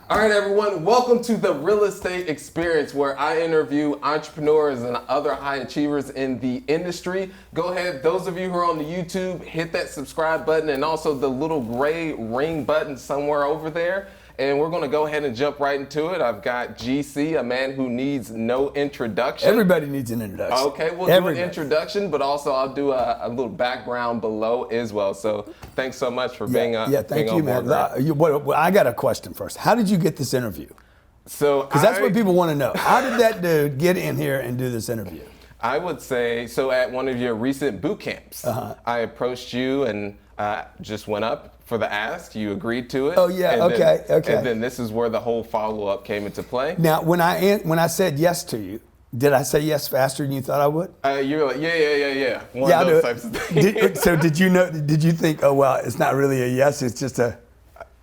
All right, everyone, welcome to the Real Estate Experience, where I interview entrepreneurs and other high achievers in the industry. Go ahead, those of you who are on the YouTube, hit that subscribe button and also the little gray ring button somewhere over there. And we're going to go ahead and jump right into it. I've got GC, a man who needs no introduction. Everybody needs an introduction. Okay, we'll do an introduction, but also I'll do a little background below as well. So thanks so much for being on. Yeah, thank you, man. I got a question first. How did you get this interview? Because that's what people want to know. How did that dude get in here and do this interview? I would say, so at one of your recent boot camps, I approached you and just went up for the ask. You agreed to it. Oh yeah, okay. And then this is where the whole follow-up came into play. Now, when I said yes to you, did I say yes faster than you thought I would? You were like, yeah. One of those types of things. So did you think, oh well, it's not really a yes, it's just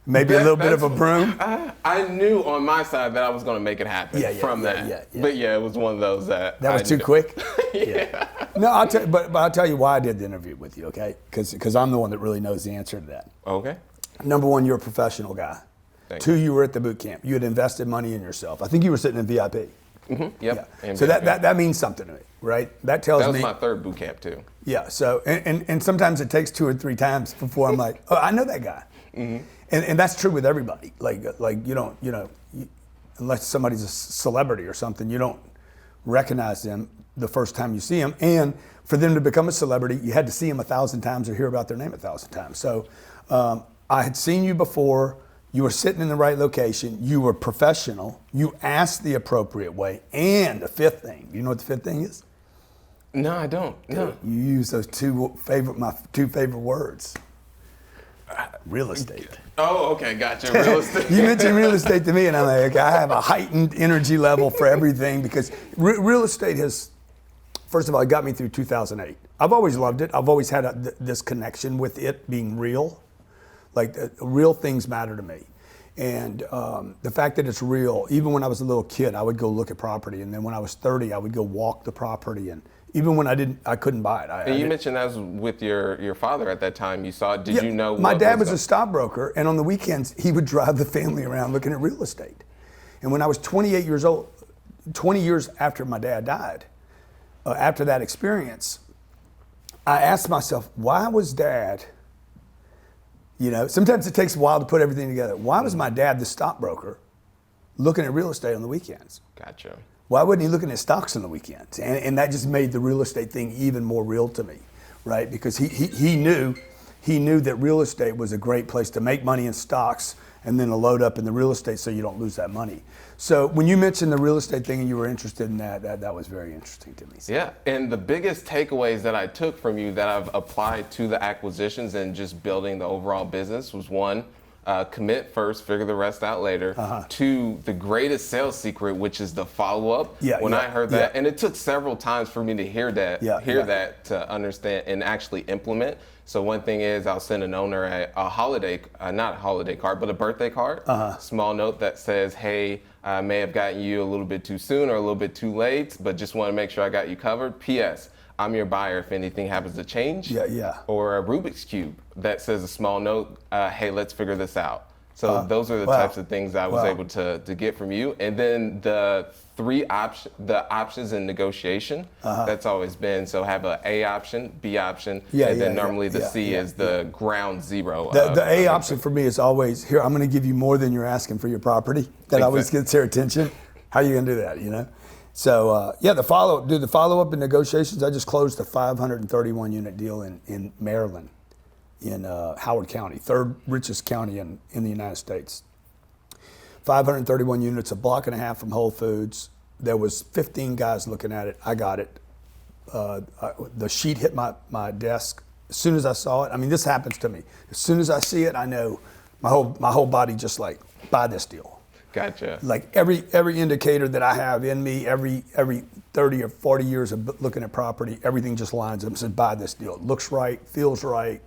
maybe a little bit of a broom? I knew on my side that I was going to make it happen from that. Yeah. But yeah, it was one of those that was too quick? Yeah. No, I'll tell you why I did the interview with you, okay? Because I'm the one that really knows the answer to that. Okay. Number one, you're a professional guy. Two, you were at the boot camp. You had invested money in yourself. I think you were sitting in VIP. Mm-hmm. Yep. Yeah. So that means something to me, right? That tells me. That was my third boot camp too. Yeah. So and sometimes it takes 2 or 3 times before I'm like, oh, I know that guy. Mm-hmm. And that's true with everybody. Like you don't, unless somebody's a celebrity or something, you don't recognize them the first time you see them. And for them to become a celebrity, you had to see them 1,000 times or hear about their name 1,000 times. So I had seen you before. You were sitting in the right location. You were professional. You asked the appropriate way. And the fifth thing, you know what the fifth thing is? No, I don't. No. You use those my two favorite words. Real estate. Oh, okay, gotcha. Real estate. You mentioned real estate to me, and I'm like, I have a heightened energy level for everything because real estate has, first of all, it got me through 2008. I've always loved it. I've always had this connection with it being real. Like real things matter to me. And the fact that it's real, even when I was a little kid, I would go look at property. And then when I was 30, I would go walk the property. And even when I couldn't buy it. And you mentioned that was with your father at that time. You saw it. Did you know? My dad was a stockbroker. And on the weekends, he would drive the family around looking at real estate. And when I was 28 years old, 20 years after my dad died, after that experience, I asked myself, why was Dad, sometimes it takes a while to put everything together. Why was my dad the stockbroker looking at real estate on the weekends? Gotcha. Why wasn't he looking at stocks on the weekends? And that just made the real estate thing even more real to me, right? Because he knew that real estate was a great place to make money in stocks and then to load up in the real estate so you don't lose that money. So when you mentioned the real estate thing and you were interested in that was very interesting to me. So. Yeah, and the biggest takeaways that I took from you that I've applied to the acquisitions and just building the overall business was one, commit first, figure the rest out later. Two, the greatest sales secret, which is the follow-up. I heard that, and it took several times for me to hear that to understand and actually implement. So one thing is I'll send an owner a holiday, not a holiday card, but a birthday card, small note that says, hey, I may have gotten you a little bit too soon or a little bit too late, but just want to make sure I got you covered. P.S. I'm your buyer if anything happens to change. Or a Rubik's Cube that says a small note, hey, let's figure this out. So those are the types of things I was able to get from you. And then the options in negotiation, that's always been, so have a A option, B option, and then normally the C is the ground zero. The A option for me is always, here, I'm going to give you more than you're asking for your property. That always gets their attention. How are you going to do that, So, the follow-up in negotiations, I just closed a 531 unit deal in Maryland, in Howard County, third richest county in the United States. 531 units, a block and a half from Whole Foods. There was 15 guys looking at it. I got it. The sheet hit my desk as soon as I saw it. I mean, this happens to me. As soon as I see it, I know my whole body just like, buy this deal. Gotcha. Like every indicator that I have in me, every 30 or 40 years of looking at property, everything just lines up and says, buy this deal. It looks right, feels right.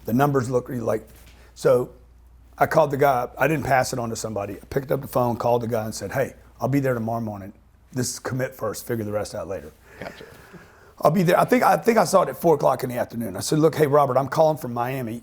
The numbers look like, so I called the guy. I didn't pass it on to somebody. I picked up the phone, called the guy and said, hey, I'll be there tomorrow morning. This is commit first, figure the rest out later. Gotcha. I'll be there. I think I saw it at 4 o'clock in the afternoon. I said, look, hey, Robert, I'm calling from Miami.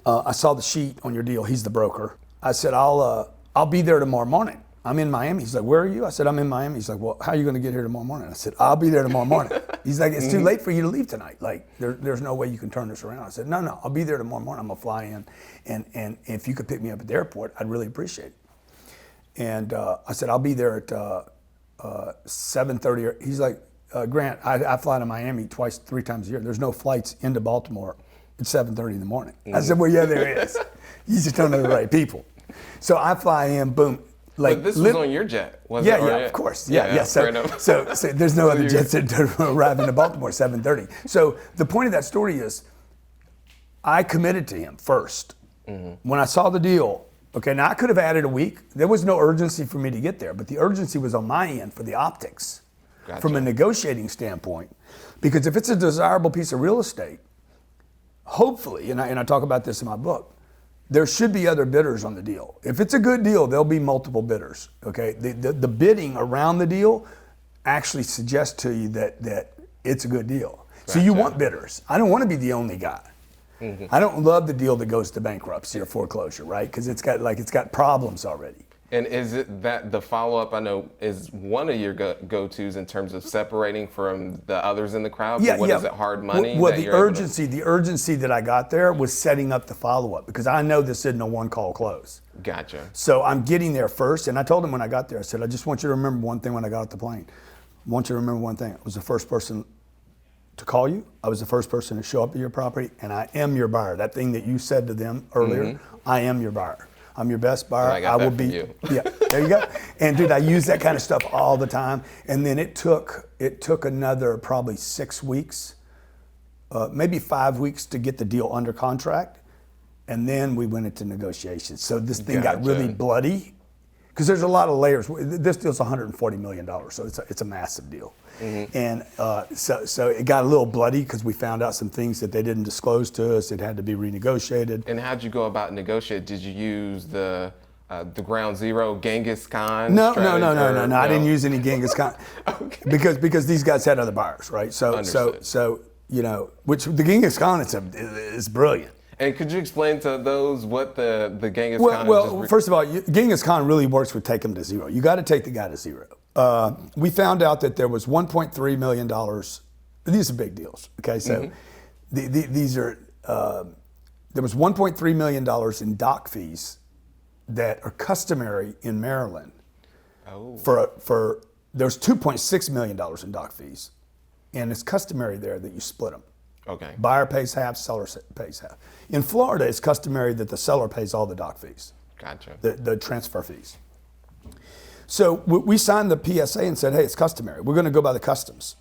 I saw the sheet on your deal. He's the broker. I said, I'll I'll be there tomorrow morning. I'm in Miami. He's like, where are you? I said, I'm in Miami. He's like, well, how are you going to get here tomorrow morning? I said, I'll be there tomorrow morning. He's like, it's too late for you to leave tonight. Like, there's no way you can turn this around. I said, no, I'll be there tomorrow morning. I'm going to fly in. And if you could pick me up at the airport, I'd really appreciate it. And I said, I'll be there at 7:30. He's like, Grant, I fly to Miami 3 times a year. There's no flights into Baltimore at 7:30 in the morning. I said, well, yeah, there is. You just don't know the right people. So I fly in, boom. Like, but this was on your jet, was it? Yeah, of course. Yeah. So there's no other jets that arrive into Baltimore at 7:30. So the point of that story is, I committed to him first. When I saw the deal, okay, now I could have added a week. There was no urgency for me to get there, but the urgency was on my end for the optics, from a negotiating standpoint. Because if it's a desirable piece of real estate, hopefully, and I talk about this in my book, there should be other bidders on the deal. If it's a good deal, there'll be multiple bidders, okay? The bidding around the deal actually suggests to you that it's a good deal. Gotcha. So you want bidders. I don't want to be the only guy. I don't love the deal that goes to bankruptcy or foreclosure, right? Because it's got problems already. And is it that the follow-up, I know, is one of your go-tos in terms of separating from the others in the crowd? Yeah, Is it, hard money? Well, the urgency that I got there was setting up the follow-up, because I know this isn't a one-call close. Gotcha. So I'm getting there first, and I told him when I got there, I said, I just want you to remember one thing when I got off the plane. I want you to remember one thing. I was the first person to call you. I was the first person to show up at your property, and I am your buyer. That thing that you said to them earlier, I am your buyer. I'm your best buyer. I will be. You. Yeah, there you go. And dude, I use that kind of stuff all the time. And then it took another probably 6 weeks, maybe 5 weeks to get the deal under contract. And then we went into negotiations. So this thing got really bloody, because there's a lot of layers. This deal's $140 million, so it's a massive deal. And so it got a little bloody because we found out some things that they didn't disclose to us. It had to be renegotiated. And how'd you go about negotiating? Did you use the ground zero Genghis Khan? No. I didn't use any Genghis Khan. Okay. Because these guys had other buyers, right? So you know, which the Genghis Khan is brilliant. And could you explain to those what the Genghis Khan? Well, first of all, Genghis Khan really works with take him to zero. You got to take the guy to zero. We found out that there was $1.3 million. These are big deals. Okay, so these are. There was $1.3 million in dock fees that are customary in Maryland. For there's $2.6 million in dock fees, and it's customary there that you split them. Okay. Buyer pays half, seller pays half. In Florida, it's customary that the seller pays all the dock fees. Gotcha. The transfer fees. So we signed the PSA and said, hey, it's customary. We're going to go by the customs.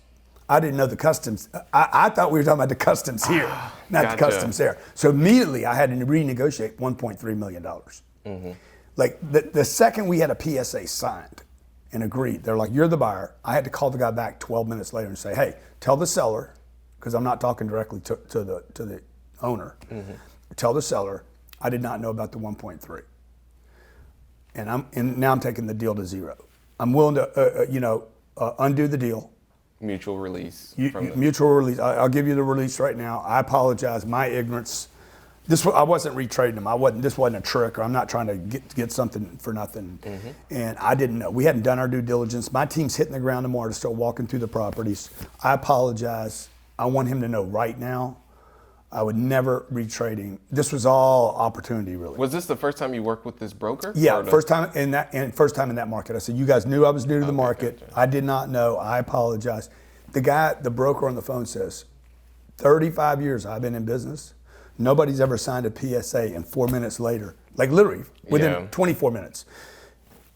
I didn't know the customs. I thought we were talking about the customs here, not the customs there. So immediately I had to renegotiate $1.3 million. Like the second we had a PSA signed and agreed, they're like, you're the buyer. I had to call the guy back 12 minutes later and say, hey, tell the seller, because I'm not talking directly to the owner. Tell the seller, I did not know about the 1.3. And now I'm taking the deal to zero. I'm willing to, undo the deal. Mutual release. Mutual release. I'll give you the release right now. I apologize. My ignorance. I wasn't retrading them. This wasn't a trick, or I'm not trying to get something for nothing. And I didn't know. We hadn't done our due diligence. My team's hitting the ground tomorrow to start walking through the properties. I apologize. I want him to know right now, I would never retrade him. This was all opportunity, really. Was this the first time you worked with this broker? Yeah, first time in that market. I said, you guys knew I was new to the market. Gotcha. I did not know. I apologize. The broker on the phone says, 35 years I've been in business. Nobody's ever signed a PSA, and 4 minutes later, like literally within 24 minutes,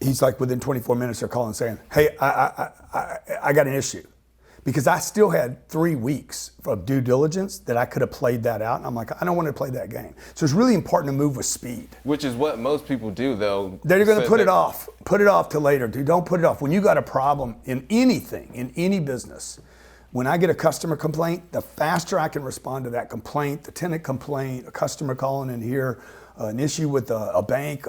he's like, within 24 minutes they're calling saying, hey, I got an issue. Because I still had 3 weeks of due diligence that I could have played that out. And I'm like, I don't want to play that game. So it's really important to move with speed. Which is what most people do, though. They're going to put it off. Put it off till later, dude. Don't put it off. When you got a problem in anything, in any business, when I get a customer complaint, the faster I can respond to that complaint, the tenant complaint, a customer calling in here, an issue with a bank,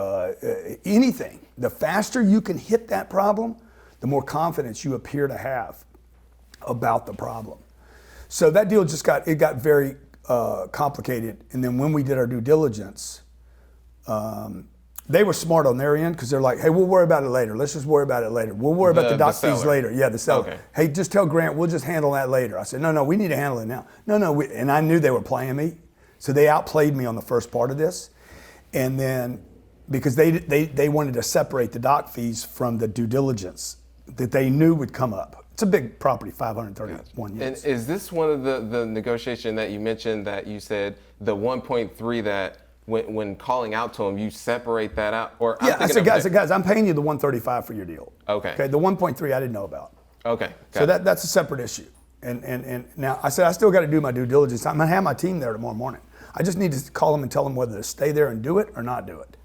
anything, the faster you can hit that problem, the more confidence you appear to have about the problem. So that deal got very complicated. And then when we did our due diligence, they were smart on their end because they're like, hey, we'll worry about it later. Let's just worry about it later. We'll worry about the doc fees later. Yeah, the seller. Okay. Hey, just tell Grant, we'll just handle that later. I said, no, we need to handle it now. No, and I knew they were playing me. So they outplayed me on the first part of this. And then, because they wanted to separate the doc fees from the due diligence that they knew would come up. It's a big property, 531 units. And is this one of the negotiation that you mentioned that you said the 1.3 that when calling out to them, you separate that out? Or yeah, I said, guys, I'm paying you the 135 for your deal. Okay. The 1.3 I didn't know about. Okay. So that's a separate issue. And now I said, I still got to do my due diligence. I'm going to have my team there tomorrow morning. I just need to call them and tell them whether to stay there and do it or not do it.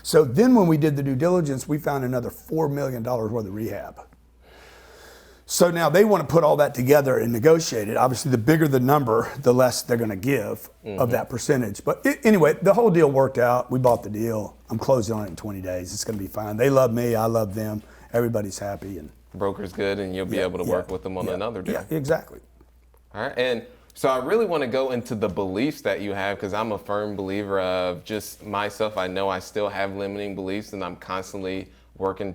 So then when we did the due diligence, we found another $4 million worth of rehab. So now they want to put all that together and negotiate it. Obviously, the bigger the number, the less they're going to give of that percentage. But anyway, the whole deal worked out. We bought the deal. I'm closing on it in 20 days. It's going to be fine. They love me. I love them. Everybody's happy. And broker's good, and you'll be able to work with them on another deal. Yeah, exactly. All right. And so I really want to go into the beliefs that you have, because I'm a firm believer of just myself. I know I still have limiting beliefs, and I'm constantly working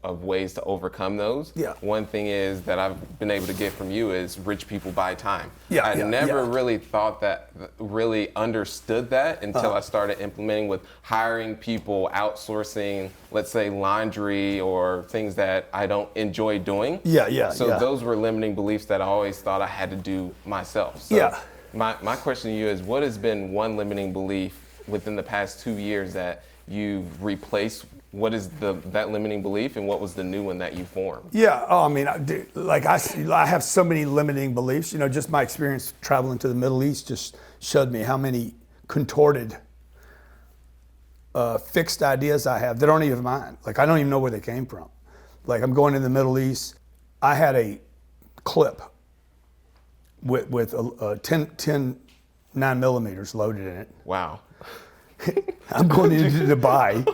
of ways to overcome those. Yeah. One thing is that I've been able to get from you is rich people buy time. Yeah. I never really thought that, really understood that until I started implementing with hiring people, outsourcing, let's say laundry or things that I don't enjoy doing. So those were limiting beliefs that I always thought I had to do myself. So my question to you is, what has been one limiting belief within the past 2 years that you've replaced? What is that limiting belief, and what was the new one that you formed? Yeah, I mean, I have so many limiting beliefs. You know, just my experience traveling to the Middle East just showed me how many contorted, fixed ideas I have that aren't even mine. Like, I don't even know where they came from. Like, I'm going to the Middle East. I had a clip with a 10 9mm loaded in it. Wow. I'm going into Dubai.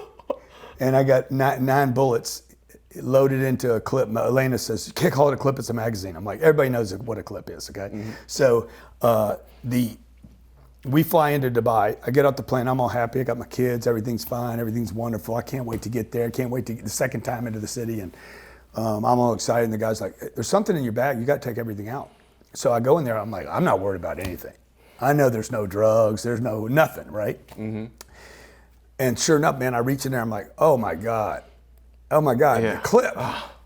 And I got nine bullets loaded into a clip. Elena says, you can't call it a clip, it's a magazine. I'm like, everybody knows what a clip is, okay? Mm-hmm. So we fly into Dubai. I get off the plane, I'm all happy. I got my kids, everything's fine, everything's wonderful. I can't wait to get there. I can't wait to get the second time into the city. And I'm all excited. And the guy's like, there's something in your bag. You got to take everything out. So I go in there. I'm like, I'm not worried about anything. I know there's no drugs. There's no nothing, right? Mm-hmm. And sure enough, man, I reach in there, I'm like, oh my God, the clip,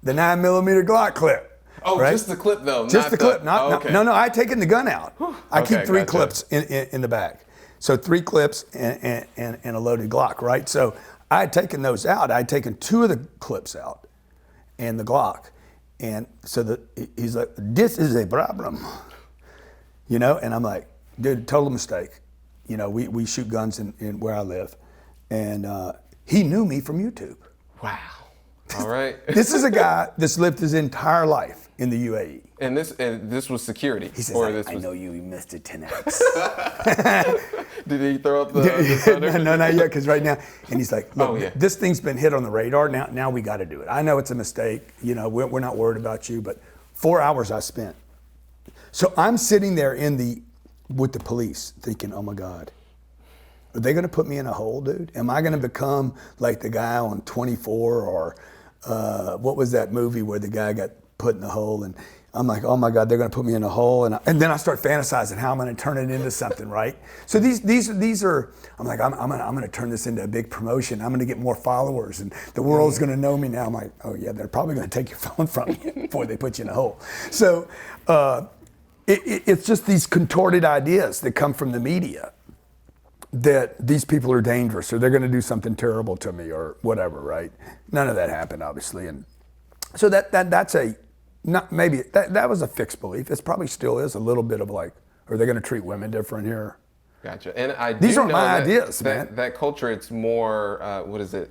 the 9mm Glock clip. Oh, right? Just the clip though? Just the clip, no, I had taken the gun out. I keep 3 clips in the bag. So 3 clips and a loaded Glock, right? So I had taken those out. I had taken 2 of the clips out and the Glock. And so he's like, this is a problem, you know? And I'm like, dude, total mistake. You know, we shoot guns in where I live. And he knew me from YouTube. Wow. All right. This is a guy that's lived his entire life in the UAE. And this was security? He says, I know you, Mr. 10X. Did he throw up the No, not yet, because right now, and he's like, look, this thing's been hit on the radar, now we got to do it. I know it's a mistake, you know, we're not worried about you, but 4 hours I spent. So I'm sitting there with the police thinking, oh my God. Are they going to put me in a hole, dude? Am I going to become like the guy on 24 or what was that movie where the guy got put in the hole? And I'm like, oh my God, they're going to put me in a hole. And then I start fantasizing how I'm going to turn it into something, right? So these are, I'm like, I'm going to turn this into a big promotion. I'm going to get more followers and the world's going to know me now. I'm like, oh yeah, they're probably going to take your phone from you before they put you in a hole. So it's just these contorted ideas that come from the media, that these people are dangerous or they're going to do something terrible to me or whatever, right? None of that happened, obviously. And so that was a fixed belief. It probably still is a little bit of like, are they going to treat women different here? Gotcha. And these aren't my ideas, man. That culture, it's more,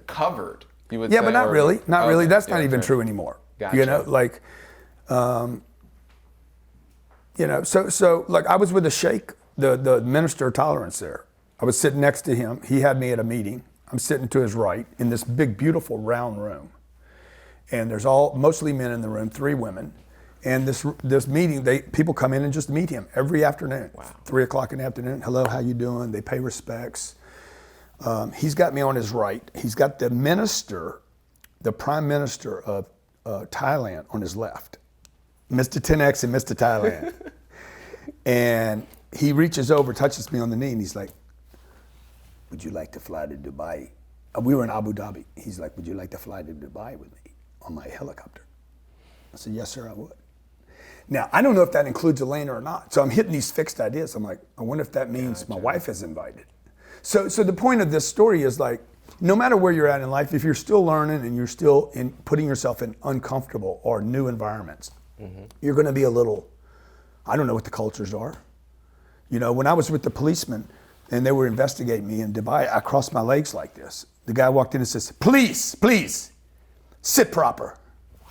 covered, you would say? Yeah, but not really. Not really. That's not even true anymore. Gotcha. You know, like, you know, so like I was with the sheikh, the minister of tolerance there. I was sitting next to him. He had me at a meeting. I'm sitting to his right in this big, beautiful round room. And there's mostly men in the room, 3 women. And this meeting, people come in and just meet him every afternoon. Wow. 3 o'clock in the afternoon. Hello, how you doing? They pay respects. He's got me on his right. He's got the prime minister of Thailand on his left, Mr. 10X and Mr. Thailand. And he reaches over, touches me on the knee, and he's like, would you like to fly to Dubai? We were in Abu Dhabi. He's like, would you like to fly to Dubai with me on my helicopter? I said, yes, sir, I would. Now, I don't know if that includes Elena or not. So I'm hitting these fixed ideas. I'm like, I wonder if that means my wife is invited. So the point of this story is like, no matter where you're at in life, if you're still learning and you're still putting yourself in uncomfortable or new environments, you're going to be a little, I don't know what the cultures are. You know, when I was with the policeman and they were investigating me in Dubai, I crossed my legs like this. The guy walked in and says, please, sit proper.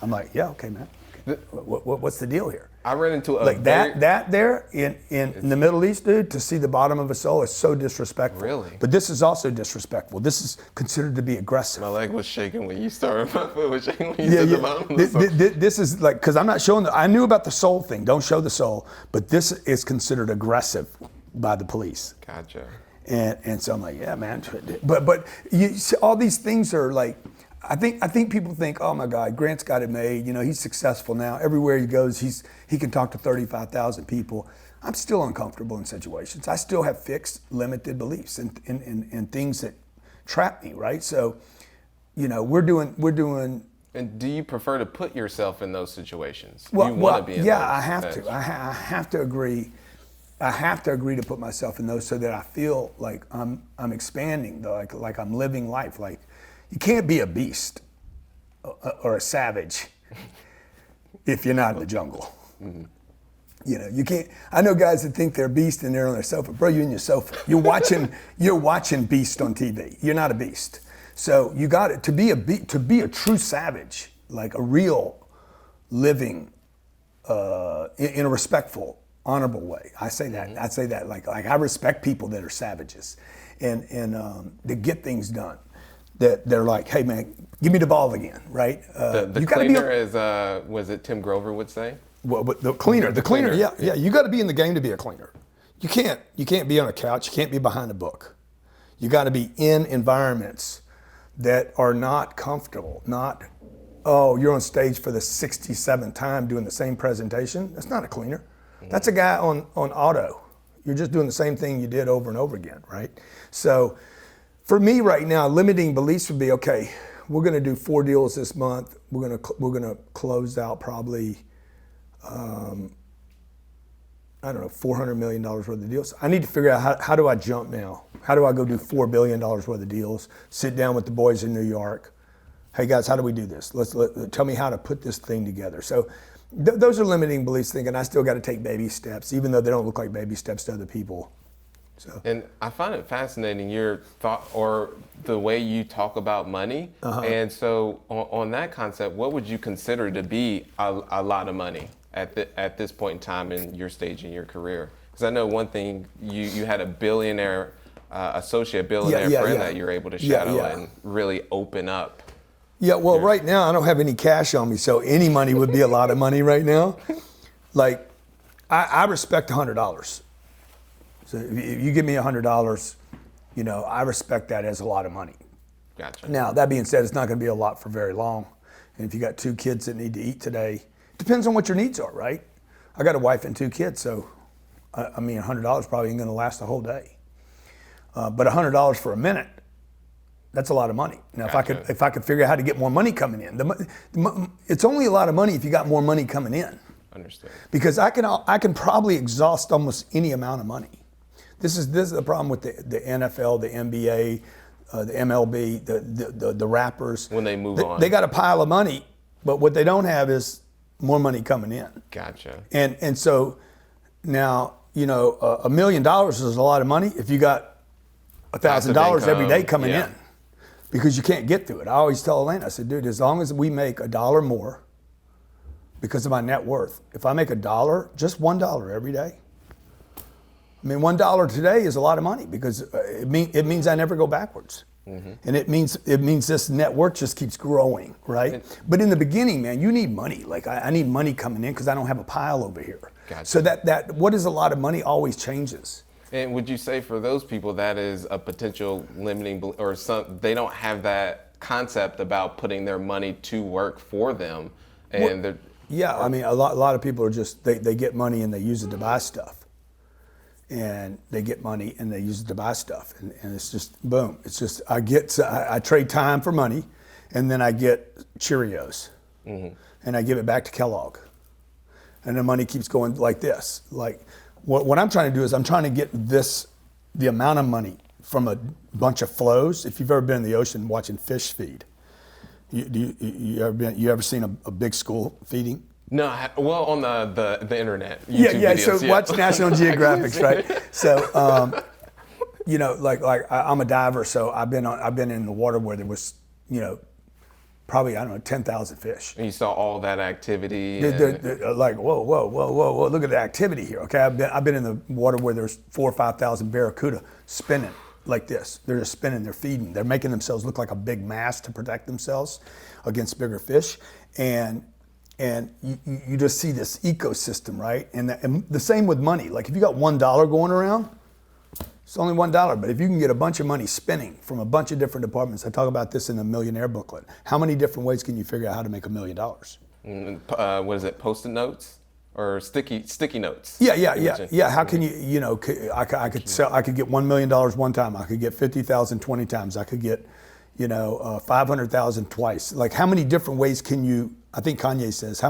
I'm like, yeah, okay, man. Okay. What's the deal here? I ran into a like that there in the Middle East, dude, to see the bottom of a soul is so disrespectful. Really? But this is also disrespectful. This is considered to be aggressive. My leg was shaking when you started. My foot was shaking when you said the bottom of the soul. This is like, because I'm not showing, I knew about the soul thing. Don't show the soul. But this is considered aggressive by the police. Gotcha. And so I'm like, yeah, man. But you see, all these things are like, I think people think, oh my God, Grant's got it made. You know, he's successful now. Everywhere he goes, he can talk to 35,000 people. I'm still uncomfortable in situations. I still have fixed, limited beliefs and things that trap me, right? So, you know, we're doing. And do you prefer to put yourself in those situations? Well, you want to be in yeah, those I have to. I have to agree. I have to agree to put myself in those so that I feel like I'm expanding, like I'm living life. Like, you can't be a beast or a savage if you're not in the jungle. Mm-hmm. You know, you can't. I know guys that think they're beast and they're on their sofa. Bro, you're in your sofa. You're watching Beast on TV. You're not a beast. So you got it to be a true savage, like a real living in a respectful, honorable way. I say that. Mm-hmm. I say that like I respect people that are savages, and that get things done. That they're like, hey man, give me the ball again, right? The cleaner is, was it Tim Grover would say? Well, but the cleaner, yeah. You got to be in the game to be a cleaner. You can't be on a couch. You can't be behind a book. You got to be in environments that are not comfortable. Not, oh, you're on stage for the 67th time doing the same presentation. That's not a cleaner. Mm-hmm. That's a guy on auto. You're just doing the same thing you did over and over again, right? So, for me right now, limiting beliefs would be, okay, we're going to do 4 deals this month. We're going to close out probably, I don't know, $400 million worth of deals. I need to figure out how do I jump now? How do I go do $4 billion worth of deals? Sit down with the boys in New York. Hey guys, how do we do this? Tell me how to put this thing together. So those are limiting beliefs, thinking I still got to take baby steps, even though they don't look like baby steps to other people. So. And I find it fascinating, your thought or the way you talk about money. Uh-huh. And so on that concept, what would you consider to be a lot of money at this point in time in your stage in your career? Because I know one thing, you had a billionaire, associate billionaire friend that you're able to shadow and really open up. Yeah, well, right now I don't have any cash on me, so any money would be a lot of money right now. Like, I respect $100. So if you give me $100, you know, I respect that as a lot of money. Gotcha. Now, that being said, it's not going to be a lot for very long. And if you got 2 kids that need to eat today, depends on what your needs are, right? I got a wife and 2 kids, so I mean, $100 probably ain't going to last the whole day. But $100 for a minute, that's a lot of money. Now, Gotcha. if I could figure out how to get more money coming in, it's only a lot of money if you got more money coming in. Understood. Because I can probably exhaust almost any amount of money. This is the problem with the NFL, the NBA, the MLB, the rappers. When they move on. They got a pile of money, but what they don't have is more money coming in. Gotcha. And so now, you know, $1 million is a lot of money if you got $1,000 every day coming in. Because you can't get through it. I always tell Elena, I said, dude, as long as we make $1 more because of my net worth, if I make $1, just $1 every day, I mean, $1 today is a lot of money because it means I never go backwards. Mm-hmm. And it means this net worth just keeps growing, right? But in the beginning, man, you need money. Like I need money coming in because I don't have a pile over here. Gotcha. So that what is a lot of money always changes. And would you say for those people that is a potential limiting or they don't have that concept about putting their money to work for them, and well, yeah, I mean a lot of people are just they get money and they use it to buy stuff, and they get money and they use it to buy stuff, and it's just boom. It's just I trade time for money, and then I get Cheerios, and I give it back to Kellogg, and the money keeps going like this. Like what I'm trying to do is I'm trying to get the amount of money from a bunch of flows. If you've ever been in the ocean watching fish feed, you ever seen a big school feeding? No, well, on the internet. YouTube videos, so watch National Geographic, right? So, you know, like I'm a diver, so I've been in the water where there was, you know, probably, I don't know, 10,000 fish. And you saw all that activity. They're like, whoa, look at the activity here. Okay, I've been in the water where there's 4,000 or 5,000 barracuda spinning like this. They're just spinning, they're feeding. They're making themselves look like a big mast to protect themselves against bigger fish. And you just see this ecosystem, right? And the same with money. Like if you got $1 going around, it's only $1. But if you can get a bunch of money spinning from a bunch of different departments, I talk about this in the Millionaire booklet. How many different ways can you figure out how to make $1 million? What is it? Post-it notes or sticky notes? Yeah. How can you know? I could get $1 million one time. I could get 50,000 20 times. I could get, 500,000 twice. Like how many different ways can you? I think Kanye says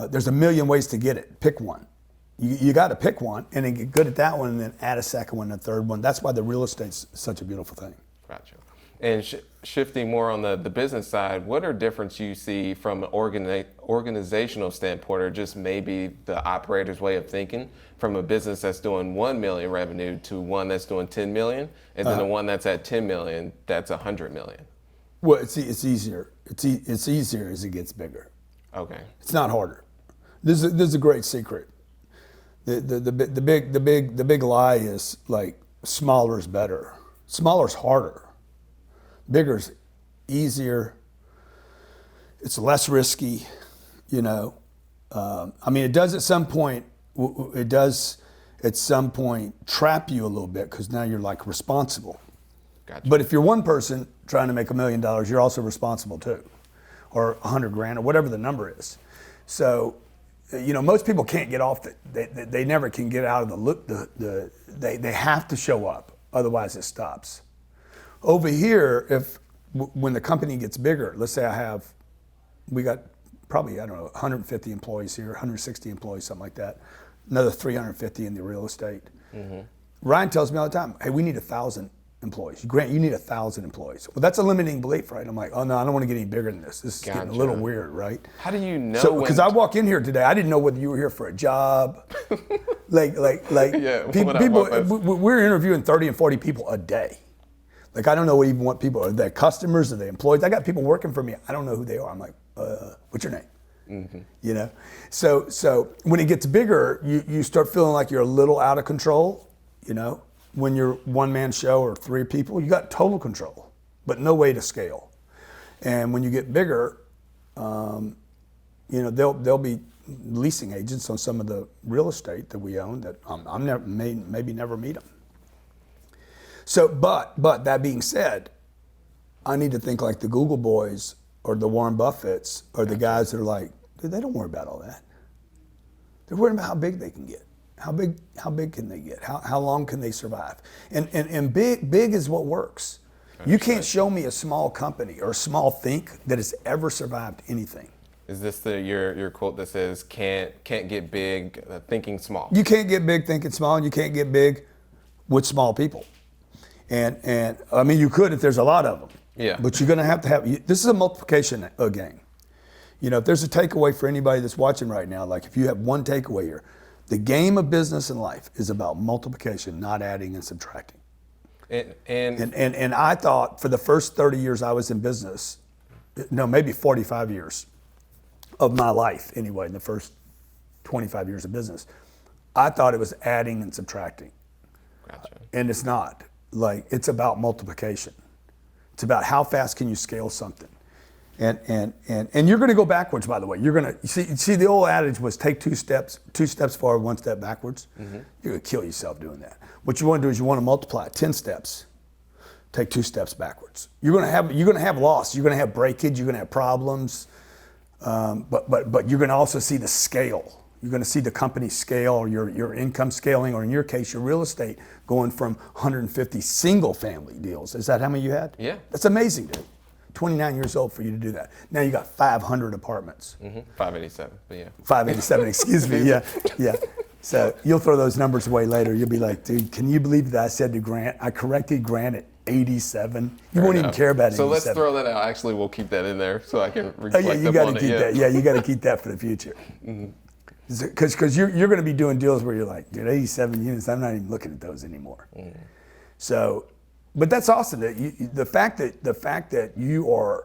there's a million ways to get it. Pick one. You got to pick one and then get good at that one and then add a second one and a third one. That's why the real estate's such a beautiful thing. Gotcha. And shifting more on the business side, what are difference you see from an organizational standpoint, or just maybe the operator's way of thinking, from a business that's doing 1 million revenue to one that's doing 10 million, and then the one that's at 10 million that's 100 million? Well, it's easier. It's easier as it gets bigger. Okay. It's not harder. This is a great secret. The big lie is like smaller is better. Smaller is harder. Bigger is easier. It's less risky. I mean, it does at some point. It does at some point trap you a little bit because now you're like responsible. Gotcha. But if you're one person trying to make $1 million, you're also responsible too, or 100 grand, or whatever the number is. So, most people can't get off they never can get out of they have to show up, otherwise it stops. Over here, when the company gets bigger, let's say we got probably, I don't know, 150 employees here, 160 employees, something like that, another 350 in the real estate. Mm-hmm. Ryan tells me all the time, hey, we need 1,000 employees. Grant, you need 1,000 employees. Well, that's a limiting belief, right? I'm like, oh no, I don't want to get any bigger than this. This is getting a little weird, right? How do you know? So, because I walk in here today, I didn't know whether you were here for a job. Yeah, people, we're interviewing 30 and 40 people a day. Like, I don't know even what people are. They customers, are they employees? I got people working for me. I don't know who they are. I'm like, what's your name? Mm-hmm. So when it gets bigger, you start feeling like you're a little out of control. When you're one-man show or 3 people, you got total control, but no way to scale. And when you get bigger, they'll be leasing agents on some of the real estate that we own that I'm maybe never meet them. So, but that being said, I need to think like the Google boys or the Warren Buffetts or the guys that are like, dude, they don't worry about all that. They're worried about how big they can get. How big can they get? How long can they survive? And big is what works. You can't show me a small company or a small think that has ever survived anything. Is this your quote that says can't get big thinking small? You can't get big thinking small, and you can't get big with small people. And I mean, you could if there's a lot of them. Yeah. But you're going to have this is a multiplication game. If there's a takeaway for anybody that's watching right now, like if you have one takeaway here, the game of business and life is about multiplication, not adding and subtracting. And I thought for the first 30 years I was in business, no, maybe 45 years of my life anyway, in the first 25 years of business, I thought it was adding and subtracting. Gotcha. And it's not. Like, it's about multiplication. It's about how fast can you scale something. And you're going to go backwards, by the way. You're going to see the old adage was take two steps forward, one step backwards. Mm-hmm. You're going to kill yourself doing that. What you want to do is you want to multiply 10 steps. Take 2 steps backwards. You're going to have loss. You're going to have breakage. You're going to have problems. But you're going to also see the scale. You're going to see the company scale, or your income scaling, or in your case, your real estate going from 150 single family deals. Is that how many you had? Yeah. That's amazing, dude. 29 years old for you to do that. Now you got 500 apartments. Mm-hmm. 587, but yeah. 587, excuse me, yeah. So you'll throw those numbers away later. You'll be like, dude, can you believe that I said to Grant, I corrected Grant at 87? You won't even care about 87. So let's throw that out. Actually, we'll keep that in there so I can reflect you upon it. That. Yeah, you got to keep that for the future. Because you're going to be doing deals where you're like, dude, 87 units, I'm not even looking at those anymore. So, but that's awesome. The fact that you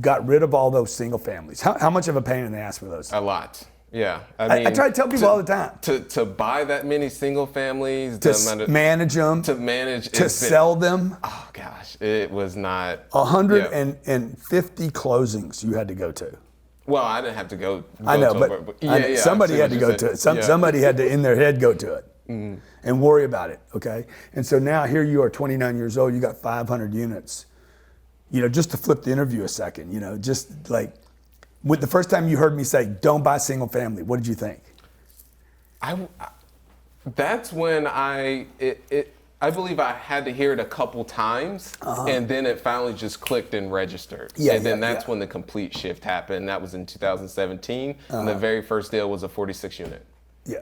got rid of all those single families. How much of a pain in the ass were those? A lot. Yeah. I mean, I try to tell people all the time. To buy that many single families. To manage them. To manage. To sell them. Oh, gosh. It was not. 150 closings you had to go to. Well, I didn't have to go. I know, but somebody had to go to it. Somebody had to, in their head, go to it and worry about it, okay? And so now here you are, 29 years old, you got 500 units. Just to flip the interview a second, just like, the first time you heard me say, don't buy single family, what did you think? That's when I believe I had to hear it a couple times, and then it finally just clicked and registered. And then that's when the complete shift happened. That was in 2017, and the very first deal was a 46 unit. Yeah.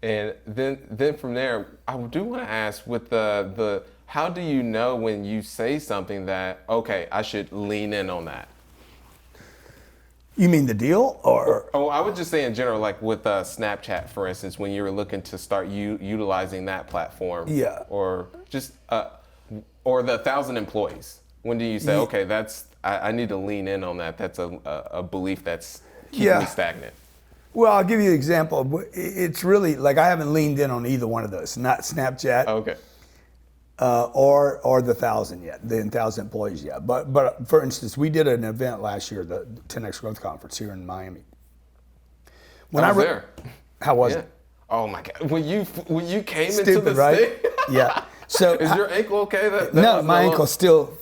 And then from there, I do want to ask, with the how do you know when you say something that, okay, I should lean in on that? You mean the deal, or? Oh, I would just say in general, like with Snapchat, for instance, when you were looking to start utilizing that platform. Yeah. Or just, or the 1,000 employees. When do you say, okay, I need to lean in on that. That's a belief that's keeping me stagnant. Well, I'll give you an example. It's really, like, I haven't leaned in on either one of those, not Snapchat. Okay. Or the 1,000 yet, the 1,000 employees yet. But for instance, we did an event last year, the 10X Growth Conference here in Miami. When I was there. How was it? Oh my God! When you came Stupid, into the right? state. Yeah. So is your ankle okay? No, my ankle's still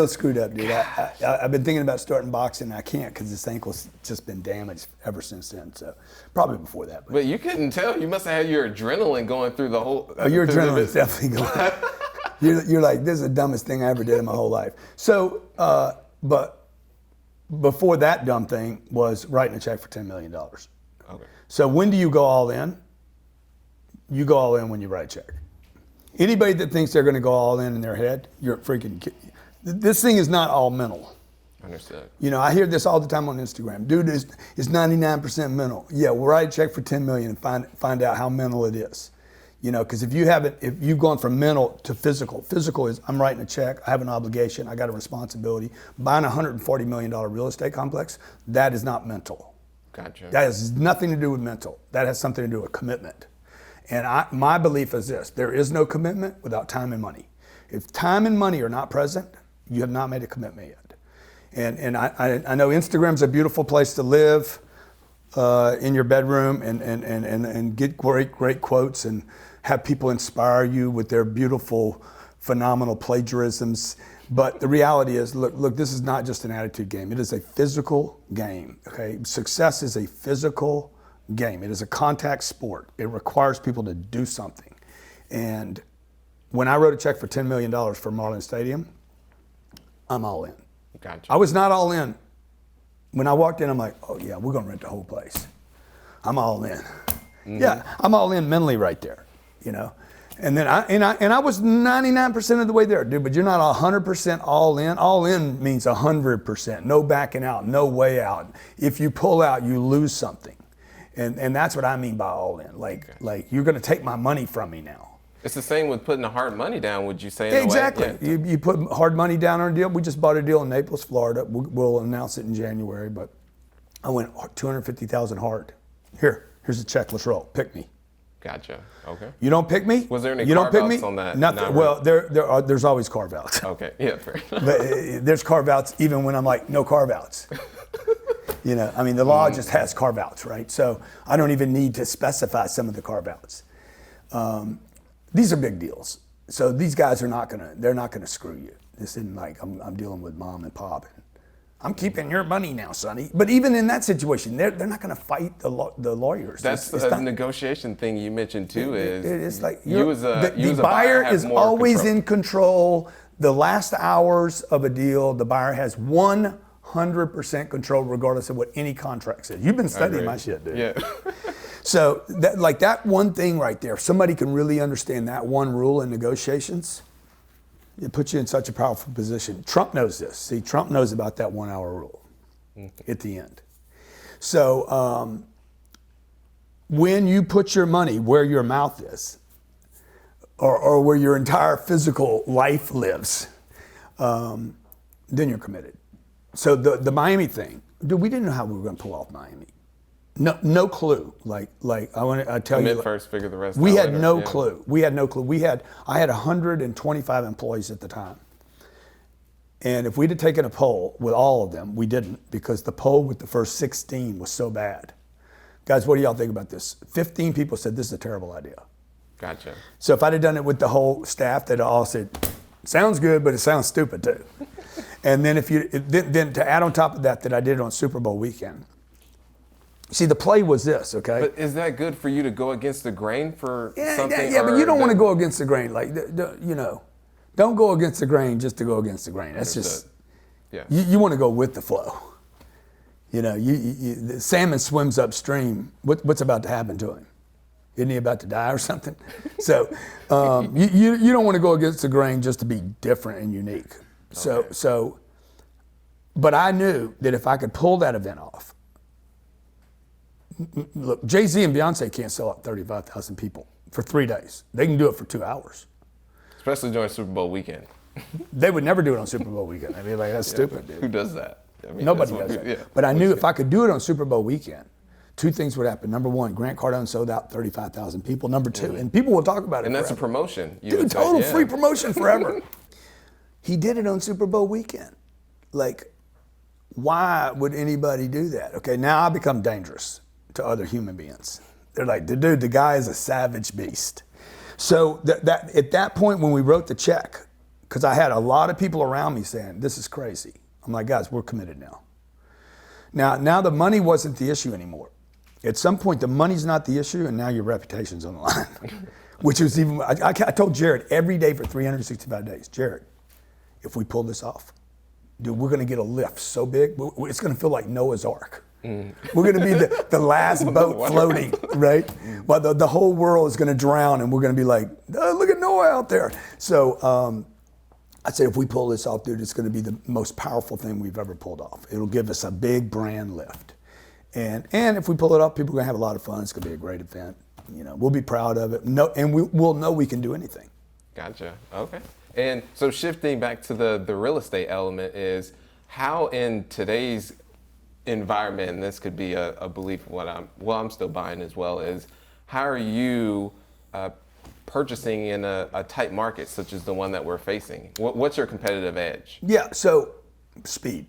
screwed up, dude. I've been thinking about starting boxing, and I can't because this ankle's just been damaged ever since then. So probably before that. But you couldn't tell. You must have had your adrenaline going through the whole. Oh, your adrenaline's definitely going. You're like, this is the dumbest thing I ever did in my whole life. So, but before that dumb thing was writing a check for $10 million. Okay. So when do you go all in? You go all in when you write a check. Anybody that thinks they're going to go all in their head, you're freaking kidding. This thing is not all mental. Understood. I hear this all the time on Instagram. Dude, is 99% mental. Yeah, we'll write a check for $10 million and find out how mental it is. Because if you've gone from mental to physical is I'm writing a check, I have an obligation, I got a responsibility. Buying a $140 million real estate complex, that is not mental. Gotcha. That has nothing to do with mental. That has something to do with commitment. And my belief is this: there is no commitment without time and money. If time and money are not present, you have not made a commitment yet. And I know Instagram's a beautiful place to live in your bedroom and get great quotes and have people inspire you with their beautiful, phenomenal plagiarisms. But the reality is, look, this is not just an attitude game. It is a physical game, okay? Success is a physical game. It is a contact sport. It requires people to do something. And when I wrote a check for $10 million for Marlin Stadium, I'm all in. Gotcha. I was not all in. When I walked in, I'm like, oh yeah, we're gonna rent the whole place. I'm all in. Mm-hmm. Yeah, I'm all in mentally right there, And then I was 99% of the way there, dude. But you're not 100% all in. All in means 100%. No backing out, no way out. If you pull out, you lose something, and that's what I mean by all in. Like you're gonna take my money from me now. It's the same with putting the hard money down, would you say? Exactly. Yeah. You put hard money down on a deal. We just bought a deal in Naples, Florida. We'll announce it in January, but I went $250,000 hard. Here's a check. Let's roll. Pick me. Gotcha. Okay. You don't pick me. Was there any you don't pick me? carve-outs on that? Nothing. Well, there's always carve-outs. Okay. Yeah. Fair. But there's carve-outs even when I'm like, no carve-outs. I mean, the law just has carve-outs, right? So I don't even need to specify some of the carve-outs. These are big deals. So these guys are they're not gonna screw you. This isn't like I'm dealing with mom and pop. I'm keeping your money now, Sonny. But even in that situation, they're not going to fight the lawyers. That's the negotiation thing you mentioned too. It's like the buyer is always in control. The last hours of a deal, the buyer has 100% control, regardless of what any contract says. You've been studying my shit, dude. Yeah. So that one thing right there, if somebody can really understand that one rule in negotiations, it puts you in such a powerful position. Trump knows this. See, Trump knows about that 1 hour rule at the end. So when you put your money where your mouth is, or where your entire physical life lives, then you're committed. So the Miami thing, dude, we didn't know how we were going to pull off Miami. No clue. Like I tell you. Commit first, figure the rest out. We had no clue. We had no clue. I had 125 employees at the time. And if we'd have taken a poll with all of them, we didn't, because the poll with the first 16 was so bad. Guys, what do y'all think about this? 15 people said this is a terrible idea. Gotcha. So if I'd have done it with the whole staff, they'd all said, sounds good, but it sounds stupid too. And then then to add on top of that I did it on Super Bowl weekend. See, the play was this, okay? But is that good for you to go against the grain for something? Yeah, but you don't want to go against the grain. Like, don't go against the grain just to go against the grain. That's just, you want to go with the flow. The salmon swims upstream. What's about to happen to him? Isn't he about to die or something? So you don't want to go against the grain just to be different and unique. Okay. But I knew that if I could pull that event off, look, Jay-Z and Beyonce can't sell out 35,000 people for 3 days. They can do it for 2 hours. Especially during Super Bowl weekend. They would never do it on Super Bowl weekend. I mean, like, that's stupid, dude. Who does that? I mean, nobody does that. Yeah. But I knew if I could do it on Super Bowl weekend, 2 things would happen. Number 1, Grant Cardone sold out 35,000 people. Number 2, and people will talk about it And that's forever. a promotion. Dude, total free promotion forever. He did it on Super Bowl weekend. Like, why would anybody do that? Okay, now I become dangerous to other human beings. They're like, dude, the guy is a savage beast. So that at that point when we wrote the check, because I had a lot of people around me saying, this is crazy. I'm like, guys, we're committed now. Now the money wasn't the issue anymore. At some point, the money's not the issue, and now your reputation's on the line. Which was even, I told Jared every day for 365 days, Jared, if we pull this off, dude, we're gonna get a lift so big, it's gonna feel like Noah's Ark. We're going to be the last boat floating, right? But the whole world is going to drown, and we're going to be like, oh, look at Noah out there. So I said, if we pull this off, dude, it's going to be the most powerful thing we've ever pulled off. It'll give us a big brand lift. And if we pull it off, people are going to have a lot of fun. It's going to be a great event. We'll be proud of it. And we'll know we can do anything. Gotcha. Okay. And so shifting back to the real estate element is how in today's environment, and this could be a belief of what I'm still buying as well, is how are you purchasing in a tight market such as the one that we're facing? What's your competitive edge? Yeah, so speed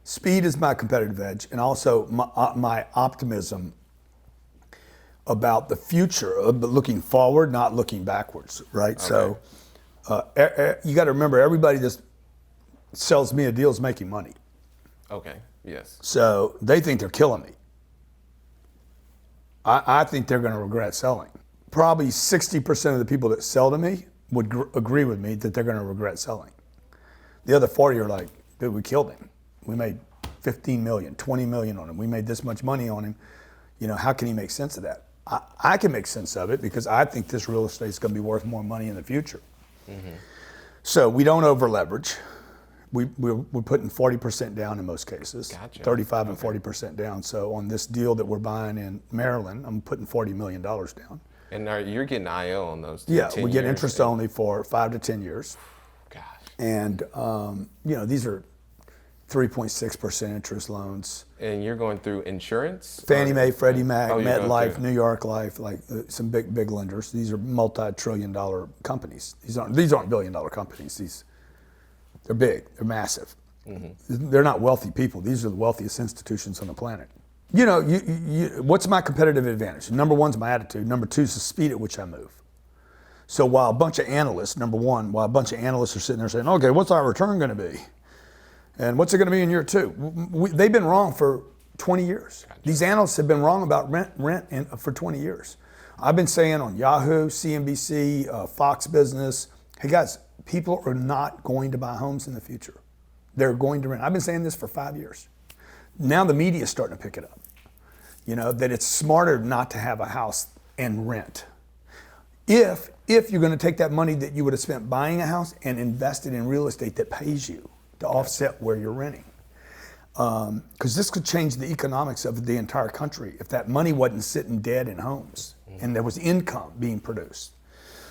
is my competitive edge, and also my optimism about the future, looking forward, not looking backwards, right? Okay. So you got to remember, everybody that sells me a deal is making money. Okay, yes. So they think they're killing me. I think they're going to regret selling. Probably 60% of the people that sell to me would agree with me that they're going to regret selling. The other 40 are like, dude, we killed him. We made 15 million, 20 million on him. We made this much money on him. How can he make sense of that? I can make sense of it because I think this real estate is going to be worth more money in the future. Mm-hmm. So we don't over leverage. We're putting 40% down in most cases, gotcha. 35 and 40% down. So on this deal that we're buying in Maryland, I'm putting $40 million down. And you're getting IO on those? Yeah, we get interest only for 5 to 10 years. Gosh. And these are 3.6% interest loans. And you're going through insurance? Fannie Mae, Freddie Mac, you're going MetLife, through- New York Life, like some big lenders. These are multi-trillion-dollar companies. These aren't billion-dollar companies. They're big. They're massive. They're not wealthy people. These are the wealthiest institutions on the planet. You know, what's my competitive advantage? Number one's my attitude. Number two is the speed at which I move. So while a bunch of analysts, are sitting there saying, okay, what's our return going to be? And what's it going to be in year two? They've been wrong for 20 years. Gotcha. These analysts have been wrong about rent for 20 years. I've been saying on Yahoo, CNBC, Fox Business, hey guys, people are not going to buy homes in the future. They're going to rent. I've been saying this for 5 years. Now the media is starting to pick it up. You know, that it's smarter not to have a house and rent. If you're going to take that money that you would have spent buying a house and invest it in real estate that pays you to offset where you're renting. Because this could change the economics of the entire country if that money wasn't sitting dead in homes and there was income being produced.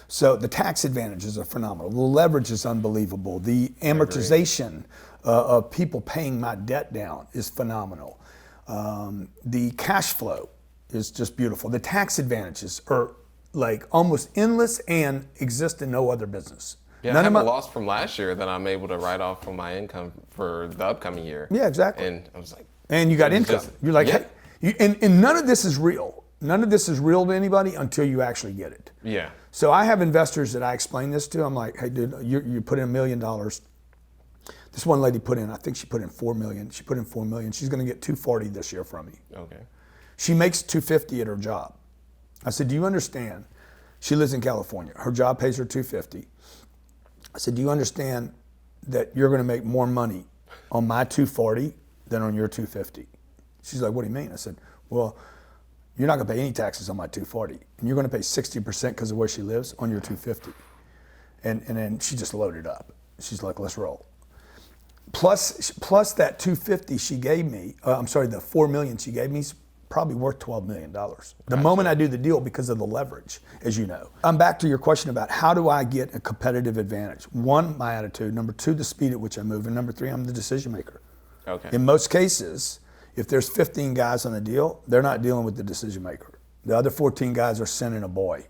So the tax advantages are phenomenal. The leverage is unbelievable. The amortization of people paying my debt down is phenomenal. The cash flow is just beautiful. The tax advantages are like almost endless and exist in no other business. Yeah, I have a loss from last year that I'm able to write off from my income for the upcoming year. Yeah, exactly. And I was like, and you got income. You're like, yeah. Hey, and none of this is real. None of this is real to anybody until you actually get it. Yeah. So I have investors that I explain this to. I'm like, hey, dude, you put in $1 million. This one lady I think she put in $4 million. She put in $4 million. She's going to get $240 this year from me. Okay. She makes $250 at her job. I said, do you understand? She lives in California. Her job pays her $250. I said, do you understand that you're going to make more money on my $240 than on your $250? She's like, what do you mean? I said, well, you're not going to pay any taxes on my $240, and you're going to pay 60% because of where she lives on your $250. And then she just loaded up. She's like, let's roll. Plus that $250 she gave me, the $4 million she gave me is probably worth $12 million. The moment I do the deal because of the leverage, as you know. I'm back to your question about how do I get a competitive advantage? One, my attitude. Number two, the speed at which I move. And number three, I'm the decision maker. Okay. In most cases, if there's 15 guys on a deal, they're not dealing with the decision maker. The other 14 guys are sending a boy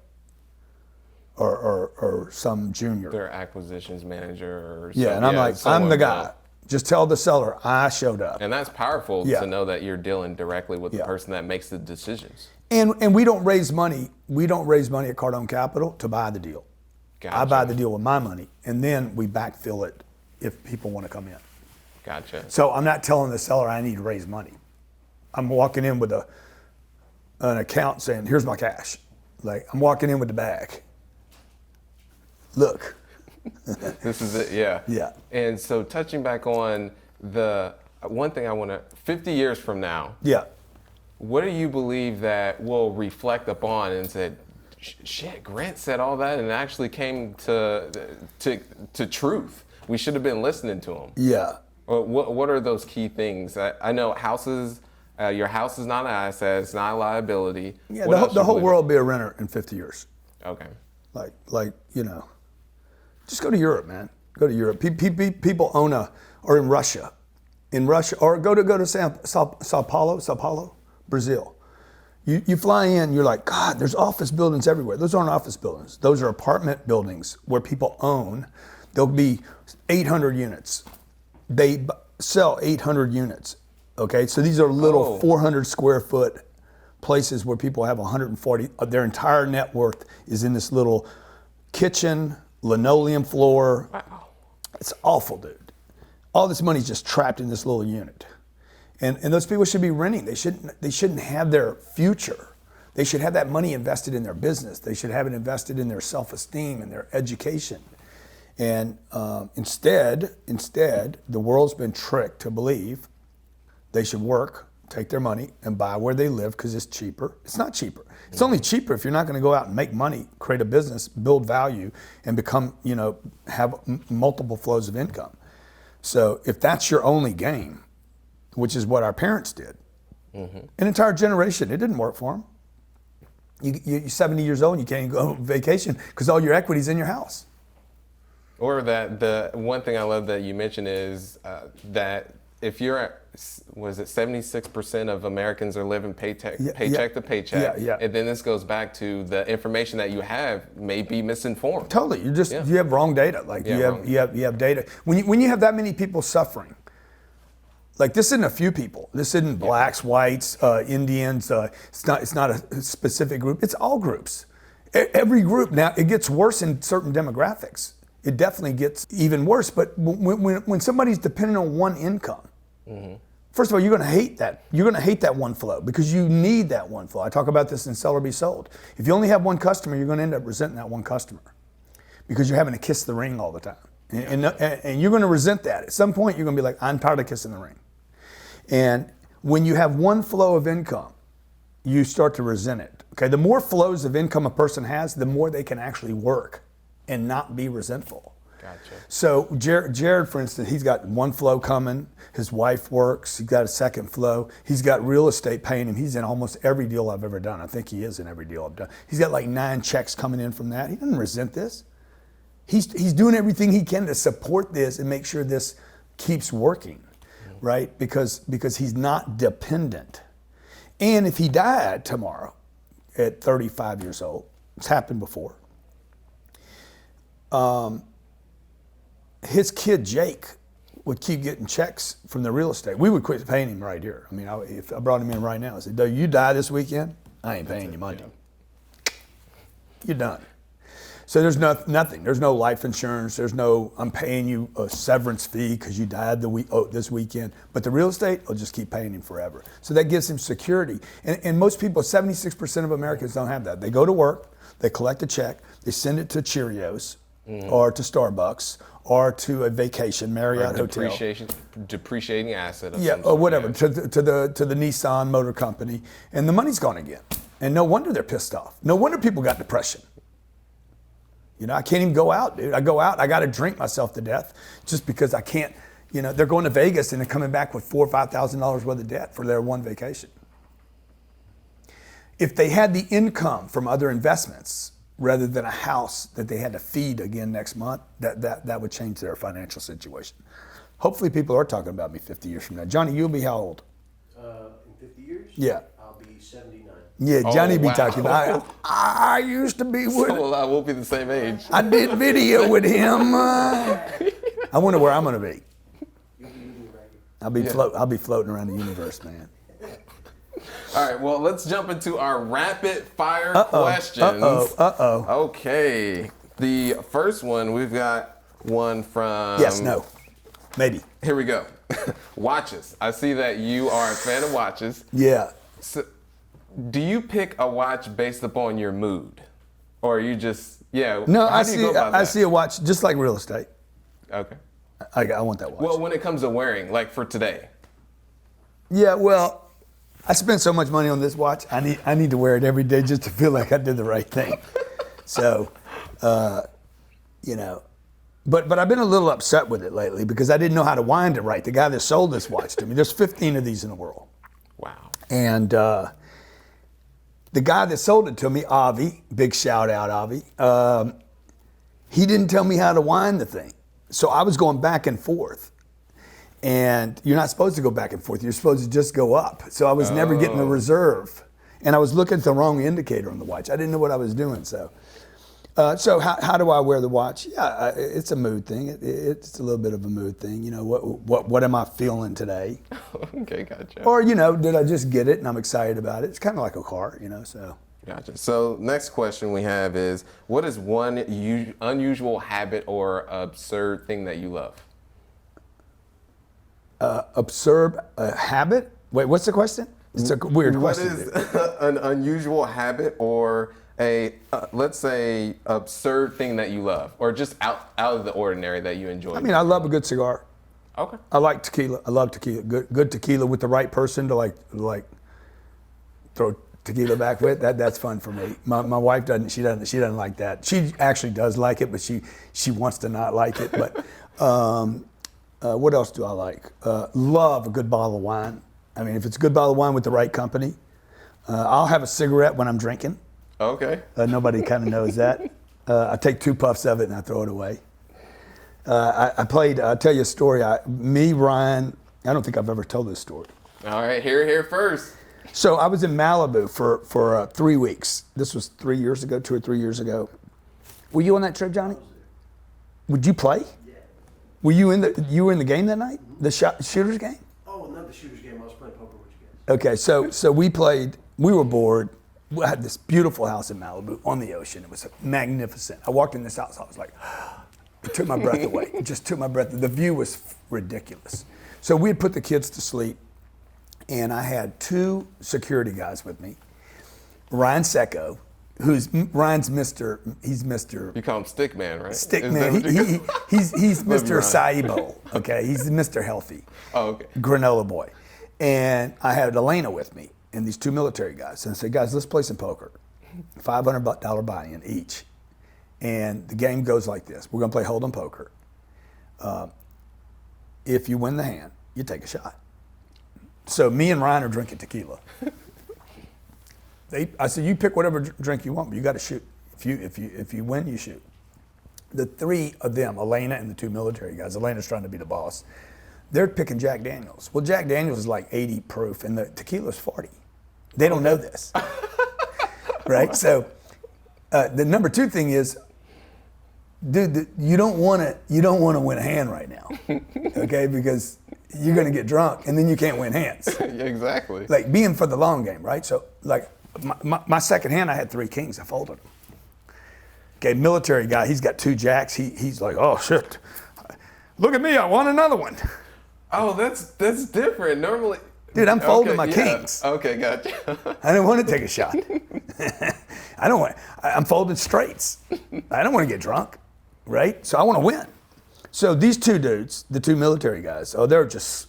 or some junior. Their acquisitions manager or yeah, and I'm like, I'm the guy. Just tell the seller I showed up. And that's powerful to know that you're dealing directly with the person that makes the decisions. And we don't raise money. We don't raise money at Cardone Capital to buy the deal. Gotcha. I buy the deal with my money, and then we backfill it if people want to come in. Gotcha. So I'm not telling the seller I need to raise money. I'm walking in with an account saying, here's my cash. Like, I'm walking in with the bag. Look. This is it, yeah. Yeah. And so touching back on the one thing I want to, 50 years from now, yeah. What do you believe that we'll reflect upon and said, shit, Grant said all that and it actually came to truth. We should have been listening to him. Yeah. What are those key things? I know houses, your house is not an asset, it's not a liability. Yeah, the whole world will be a renter in 50 years. Okay. Like you know, just go to Europe, man. Go to Europe. People own or in Russia, or go to Sao Paulo, Brazil. You fly in, you're like, God, there's office buildings everywhere. Those aren't office buildings. Those are apartment buildings where people own. There'll be 800 units. They sell 800 units. Okay, so these are little 400 square foot places where people have 140. Their entire net worth is in this little kitchen, linoleum floor. Wow. It's awful, dude. All this money's just trapped in this little unit. And those people should be renting. They shouldn't have their future. They should have that money invested in their business. They should have it invested in their self-esteem and their education. And instead, the world's been tricked to believe they should work, take their money, and buy where they live because it's cheaper. It's not cheaper. It's only cheaper if you're not going to go out and make money, create a business, build value, and become, have multiple flows of income. So if that's your only game, which is what our parents did, an entire generation, it didn't work for them. You're 70 years old and you can't even go on vacation because all your equity's in your house. Or that the one thing I love that you mentioned is that if you're at, was it 76% of Americans are living paycheck to paycheck? Yeah. And then this goes back to the information that you have may be misinformed. Totally. You have wrong data. Like you have data. When you have that many people suffering, like this isn't a few people. This isn't blacks, whites, Indians. It's not a specific group. It's all groups. Every group now, it gets worse in certain demographics. It definitely gets even worse. But when somebody's dependent on one income, first of all, you're going to hate that. You're going to hate that one flow because you need that one flow. I talk about this in Sell or Be Sold. If you only have one customer, you're going to end up resenting that one customer because you're having to kiss the ring all the time. And you're going to resent that. At some point, you're going to be like, I'm tired of kissing the ring. And when you have one flow of income, you start to resent it. Okay, the more flows of income a person has, the more they can actually work and not be resentful. Gotcha. So Jared, for instance, he's got one flow coming. His wife works. He's got a second flow. He's got real estate paying him. He's in almost every deal I've ever done. I think he is in every deal I've done. He's got like 9 checks coming in from that. He doesn't resent this. He's doing everything he can to support this and make sure this keeps working, right? Because he's not dependent. And if he died tomorrow at 35 years old, it's happened before, his kid Jake would keep getting checks from the real estate. We would quit paying him right here. I mean, if I brought him in right now, I said, "Dude, you die this weekend, I ain't paying you money. You're done." So there's nothing. There's no life insurance. There's no, I'm paying you a severance fee because you died this weekend. But the real estate, I'll just keep paying him forever. So that gives him security. And most people, 76% of Americans don't have that. They go to work, they collect a check, they send it to Cheerios or to Starbucks or to a vacation, Marriott hotel. Depreciating asset. Or whatever, to the Nissan Motor Company. And the money's gone again. And no wonder they're pissed off. No wonder people got depression. You know, I can't even go out, dude. I go out, I got to drink myself to death just because I can't, you know, they're going to Vegas and they're coming back with $4,000 or $5,000 worth of debt for their one vacation. If they had the income from other investments rather than a house that they had to feed again next month, that would change their financial situation. Hopefully people are talking about me 50 years from now. Johnny, you'll be how old? In 50 years? Yeah. I'll be 79. Yeah, Johnny be talking about, I used to be with So I will be the same age. I did video with him. I wonder where I'm going to be. I'll be floating around the universe, man. All right, well, let's jump into our rapid fire questions. Okay. The first one, we've got one from... Yes, no, maybe. Here we go. Watches. I see that you are a fan of watches. Yeah. So, do you pick a watch based upon your mood? Or are you just, No, I see a watch just like real estate. Okay. I want that watch. Well, when it comes to wearing, like for today. Yeah, well, I spent so much money on this watch. I need to wear it every day just to feel like I did the right thing. So, you know, but I've been a little upset with it lately because I didn't know how to wind it right. The guy that sold this watch to me, there's 15 of these in the world. Wow. And the guy that sold it to me, Avi, big shout out, Avi, he didn't tell me how to wind the thing. So I was going back and forth. And you're not supposed to go back and forth. You're supposed to just go up. So I was never getting a reserve. And I was looking at the wrong indicator on the watch. I didn't know what I was doing. So how do I wear the watch? Yeah, it's a mood thing. It's a little bit of a mood thing. You know, what am I feeling today? Okay, gotcha. Or, you know, did I just get it and I'm excited about it? It's kind of like a car, you know, so. Gotcha. So next question we have is, what is one unusual habit or absurd thing that you love? Absurd habit? Wait, what's the question? It's a weird question. What is an unusual habit or a, let's say, absurd thing that you love, or just out of the ordinary that you enjoy? I mean, I love a good cigar. Okay. I like tequila. I love tequila. Good tequila with the right person to like throw tequila back with. That's fun for me. My wife doesn't. She doesn't like that. She actually does like it, but she wants to not like it. But what else do I like? Love a good bottle of wine. I mean, if it's a good bottle of wine with the right company, I'll have a cigarette when I'm drinking. Okay. Nobody kind of knows that. I take 2 puffs of it and I throw it away. I'll tell you a story. Me, Ryan, I don't think I've ever told this story. All right, here first. So I was in Malibu for 3 weeks. This was 3 years ago, 2 or 3 years ago. Were you on that trip, Johnny? Would you play? Yeah. Were you in the game that night? The shooters game? Oh, not the shooters game. I was playing poker with you guys. Okay, so we played. We were bored. We had this beautiful house in Malibu on the ocean. It was magnificent. I walked in this house. I was like, it took my breath away. It just took my breath. The view was ridiculous. So we had put the kids to sleep, and I had 2 security guys with me. Ryan Secco, Ryan's he's Mr. You call him Stick Man, right? Stick Is Man. that what you call- He's Love you, Mr. Ryan. Acai Bowl. Okay, he's Mr. Healthy. Oh, okay. Granola boy. And I had Elena with me and these 2 military guys. And I said, guys, let's play some poker. $500 buy-in each. And the game goes like this. We're going to play Hold'em poker. If you win the hand, you take a shot. So me and Ryan are drinking tequila. I said, you pick whatever drink you want, but you got to shoot. If you win, you shoot. The 3 of them, Elena and the 2 military guys, Elena's trying to be the boss, they're picking Jack Daniels. Well, Jack Daniels is like 80 proof, and the tequila's 40. They don't know this, right? So the number 2 thing is, dude, you don't want to win a hand right now, okay? Because you're going to get drunk, and then you can't win hands. Yeah, exactly. Like being for the long game, right? So like my second hand, I had 3 kings. I folded them. Okay, military guy, he's got 2 jacks. He's like, oh shit, look at me, I won another one. Oh, that's different. Normally, Dude, I'm folding my kings. Okay, gotcha. I don't want to take a shot. I'm folding straights. I don't want to get drunk, right? So I want to win. So these 2 dudes, the 2 military guys, they're just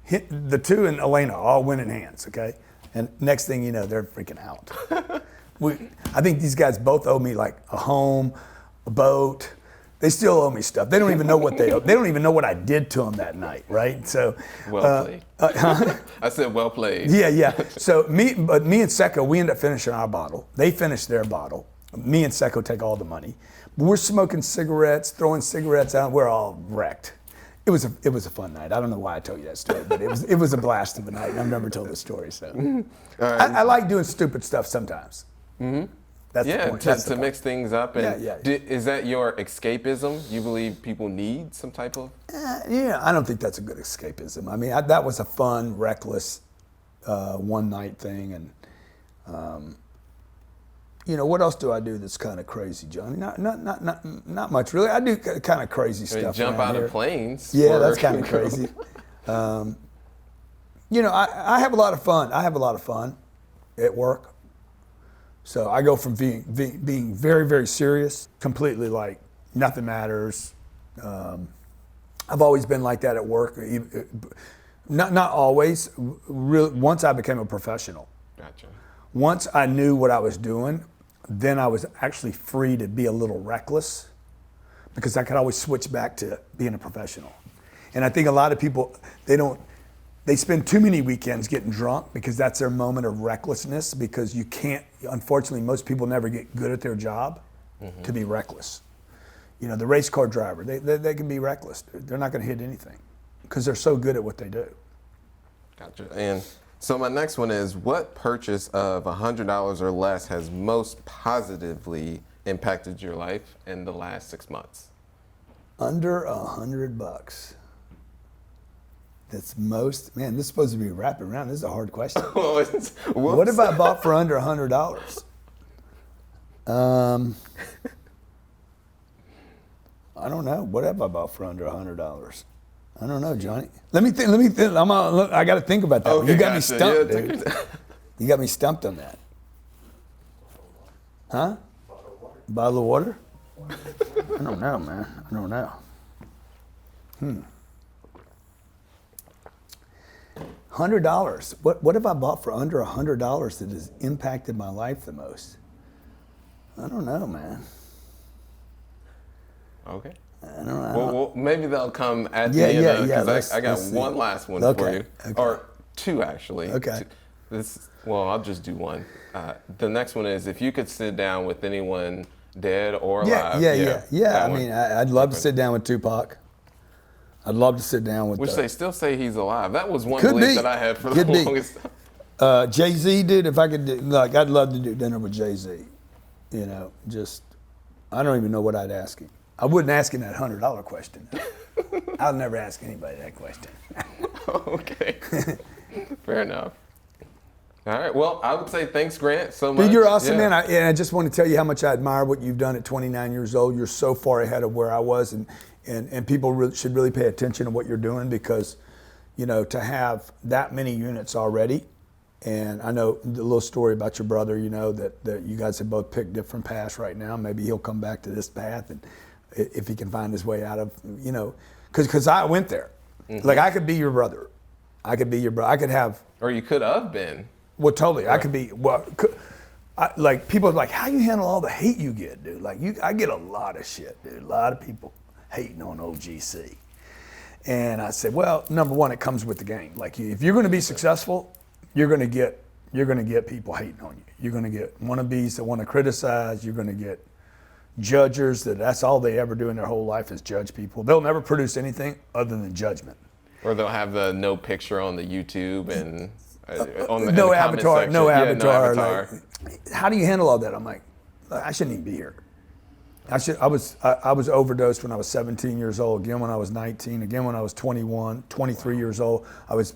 the 2 and Elena all winning hands, okay? And next thing you know, they're freaking out. I think these guys both owe me like a home, a boat. They still owe me stuff. They don't even know what they owe. They don't even know what I did to them that night, right? So Well played. I said well played. Yeah. So me and Secco, we end up finishing our bottle. They finish their bottle. Me and Secco take all the money. We're smoking cigarettes, throwing cigarettes out. We're all wrecked. It was a fun night. I don't know why I told you that story, but it was a blast of a night. I've never told this story, so Right. I like doing stupid stuff sometimes. Mm-hmm. That's the point. To mix things up. And is that your escapism? You believe people need some type of? Yeah, I don't think that's a good escapism. I mean, that was a fun, reckless, one night thing, and what else do I do that's kind of crazy, Johnny? Not much really. I do kind of crazy stuff. Jump around out here. of planes. Yeah, that's kind of crazy. I have a lot of fun. I have a lot of fun at work. So I go from being very, very serious, completely like nothing matters. I've always been like that at work. Not always. Really, once I became a professional. Gotcha. Once I knew what I was doing, then I was actually free to be a little reckless because I could always switch back to being a professional. And I think a lot of people, they spend too many weekends getting drunk because that's their moment of recklessness, because you can't, unfortunately, most people never get good at their job to be reckless. The race car driver, they can be reckless. They're not going to hit anything because they're so good at what they do. Gotcha. And so my next one is, what purchase of $100 or less has most positively impacted your life in the last 6 months? Under $100. That's most, man, this is supposed to be wrapping around. This is a hard question. What have I bought for under $100? I don't know. What have I bought for under $100? I don't know, Johnny. Let me think. I got to think about that. Okay, You got me gotcha. stumped, Yeah, dude. You got me stumped on that. Huh? Bottle of water? I don't know, man. I don't know. $100. What have I bought for under $100 that has impacted my life the most? I don't know, man. Okay. I don't know. Well, maybe they'll come at the end, because I got let's one see. last one for you. Okay. Or 2, actually. Okay. I'll just do one. The next one is, if you could sit down with anyone, dead or alive. Yeah. I mean, I'd love to sit down with Tupac. I'd love to sit down with. Which they still say he's alive. That was one Could belief be. that I had for Could the be. longest time. Jay-Z, dude, if I could do, like, I'd love to do dinner with Jay-Z. You know, just, I don't even know what I'd ask him. I wouldn't ask him that $100 question. I'll never ask anybody that question. Okay. Fair enough. All right. Well, I would say thanks, Grant, so much. Dude, you're awesome, Yeah. man. And I just want to tell you how much I admire what you've done at 29 years old. You're so far ahead of where I was, and people should really pay attention to what you're doing because, you know, to have that many units already, and I know the little story about your brother, you know, that you guys have both picked different paths right now. Maybe he'll come back to this path, and if he can find his way out of, you know, because I went there. Mm-hmm. Like, I could be your brother. I could be your brother. I could have. Or you could have been. Well, totally. I could be. Well, like people are like, how you handle all the hate you get, dude? Like, I get a lot of shit, dude. A lot of people hating on OGC. And I said, well, number one, it comes with the game. Like, if you're going to be successful, you're going to get people hating on you. You're going to get wannabes that want to criticize. You're going to get judgers that's all they ever do in their whole life is judge people. They'll never produce anything other than judgment. Or they'll have the no picture on the YouTube and on the no in the comment avatar, section. no Yeah, avatar. no avatar. Like, how do you handle all that? I'm like, I shouldn't even be here. I was overdosed when I was 17 years old, again when I was 19, again when I was 21, 23 years old. I was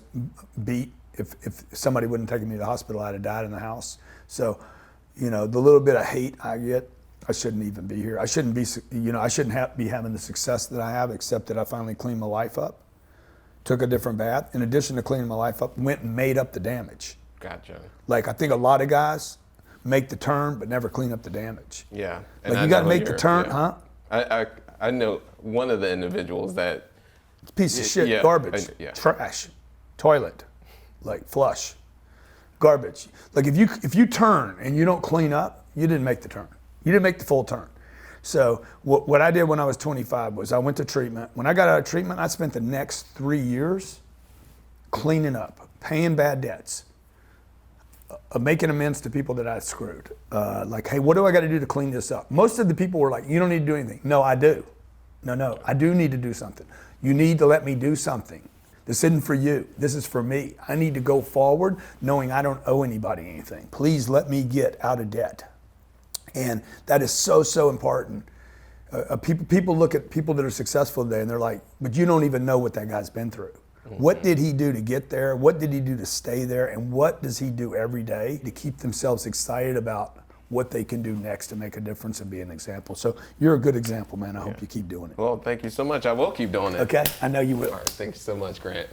beat. If somebody wouldn't take me to the hospital, I'd have died in the house. So, you know, the little bit of hate I get, I shouldn't even be here. I shouldn't be, you know, I shouldn't be having the success that I have, except that I finally cleaned my life up, took a different bath. In addition to cleaning my life up, went and made up the damage. Gotcha. Like, I think a lot of guys make the turn but never clean up the damage. Yeah. Like, you got to make the turn, huh? I know one of the individuals that. Piece of shit, yeah, garbage, trash, toilet, like flush, garbage. Like, if you turn and you don't clean up, you didn't make the turn. You didn't make the full turn. So what I did when I was 25 was I went to treatment. When I got out of treatment, I spent the next 3 years cleaning up, paying bad debts, making amends to people that I screwed. Like, hey, what do I got to do to clean this up? Most of the people were like, you don't need to do anything. No, I do. No, I do need to do something. You need to let me do something. This isn't for you. This is for me. I need to go forward knowing I don't owe anybody anything. Please let me get out of debt. And that is so important. People look at people that are successful today and they're like, but you don't even know what that guy's been through. Mm-hmm. What did he do to get there? What did he do to stay there? And what does he do every day to keep themselves excited about what they can do next to make a difference and be an example? So you're a good example, man. I hope you keep doing it. Well, thank you so much. I will keep doing it. Okay, I know you will. All right, thank you so much, Grant.